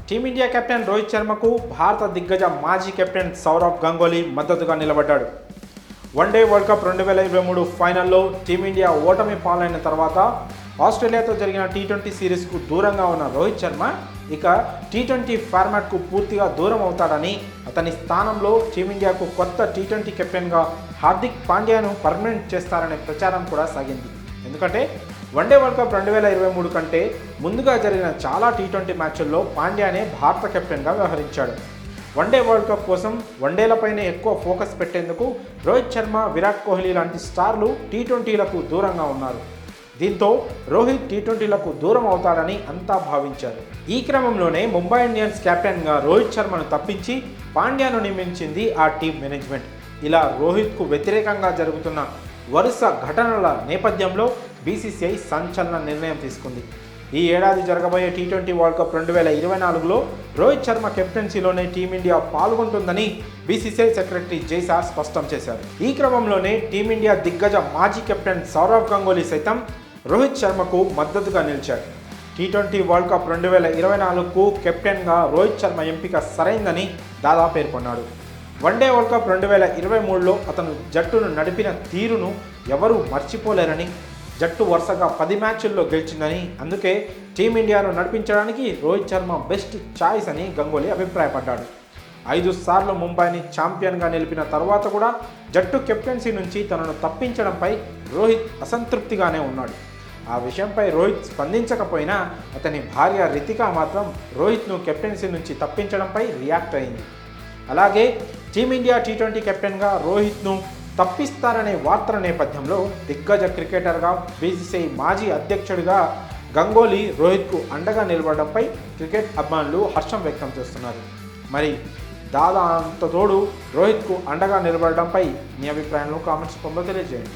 Team India captain Rohit శర్మకు భారత దిగ్గజ మాజీ కెప్టెన్ సౌరవ్ గంగూలీ మద్దతుగా నిలబడ్డాడు. వన్డే వరల్డ్ కప్ 2023 ఫైనల్లో టీమిండియా ఓటమి పాలైన తర్వాత ఆస్ట్రేలియాతో జరిగిన టీ20 సిరీస్కు దూరంగా ఉన్న రోహిత్ శర్మ ఇక టీ20 ఫార్మాట్కు పూర్తిగా దూరం అవుతాడని, అతని స్థానంలో టీమిండియాకు కొత్త టీ20 కెప్టెన్గా హార్దిక్ పాండ్యాను పర్మనెంట్ చేస్తారనే ప్రచారం కూడా సాగింది. ఎందుకంటే వన్డే వరల్డ్ కప్ 2023 కంటే ముందుగా జరిగిన చాలా టీ20 మ్యాచ్ల్లో పాండ్యానే భారత కెప్టెన్గా వ్యవహరించాడు. వన్డే వరల్డ్ కప్ కోసం వన్డేలపైనే ఎక్కువ ఫోకస్ పెట్టేందుకు రోహిత్ శర్మ, విరాట్ కోహ్లీ లాంటి స్టార్లు టీ20లకు దూరంగా ఉన్నారు. దీంతో రోహిత్ టీ20లకు దూరం అవుతాడని అంతా భావించారు. ఈ క్రమంలోనే ముంబై ఇండియన్స్ కెప్టెన్గా రోహిత్ శర్మను తప్పించి పాండ్యాను నియమించింది ఆ టీం మేనేజ్మెంట్. ఇలా రోహిత్కు వ్యతిరేకంగా జరుగుతున్న వరుస ఘటనల నేపథ్యంలో బీసీసీఐ సంచలన నిర్ణయం తీసుకుంది. ఈ ఏడాది జరగబోయే టీ20 వరల్డ్ కప్ 2024లో రోహిత్ శర్మ కెప్టెన్సీలోనే టీమిండియా పాల్గొంటుందని బీసీసీఐ సెక్రటరీ జైసా స్పష్టం చేశారు. ఈ క్రమంలోనే టీమిండియా దిగ్గజ మాజీ కెప్టెన్ సౌరవ్ గంగూలీ సైతం రోహిత్ శర్మకు మద్దతుగా నిలిచాడు. టీ20 వరల్డ్ కప్ 2024కు కెప్టెన్గా రోహిత్ శర్మ ఎంపిక సరైందని దాదా పేర్కొన్నాడు. వన్డే వరల్డ్ కప్ 2023లో అతను జట్టును నడిపిన తీరును ఎవరూ మర్చిపోలేరని, జట్టు వరుసగా 10 మ్యాచ్ల్లో గెలిచిందని, అందుకే టీమిండియాను నడిపించడానికి రోహిత్ శర్మ బెస్ట్ ఛాయిస్ అని గంగూలీ అభిప్రాయపడ్డాడు. 5 సార్లు ముంబైని ఛాంపియన్గా నిలిపిన తర్వాత కూడా జట్టు కెప్టెన్సీ నుంచి తనను తప్పించడంపై రోహిత్ అసంతృప్తిగానే ఉన్నాడు. ఆ విషయంపై రోహిత్ స్పందించకపోయినా అతని భార్య రితికా మాత్రం రోహిత్ను కెప్టెన్సీ నుంచి తప్పించడంపై రియాక్ట్ అయింది. అలాగే టీమిండియా టీ20 కెప్టెన్గా రోహిత్ను తప్పిస్తారనే వార్తల నేపథ్యంలో దిగ్గజ క్రికెటర్గా, బీసీసీఐ మాజీ అధ్యక్షుడిగా గంగూలీ రోహిత్కు అండగా నిలబడడంపై క్రికెట్ అభిమానులు హర్షం వ్యక్తం చేస్తున్నారు. మరి దాదా అంత తోడు రోహిత్కు అండగా నిలబడడంపై మీ అభిప్రాయాలను కామెంట్స్ రూపంలో తెలియజేయండి.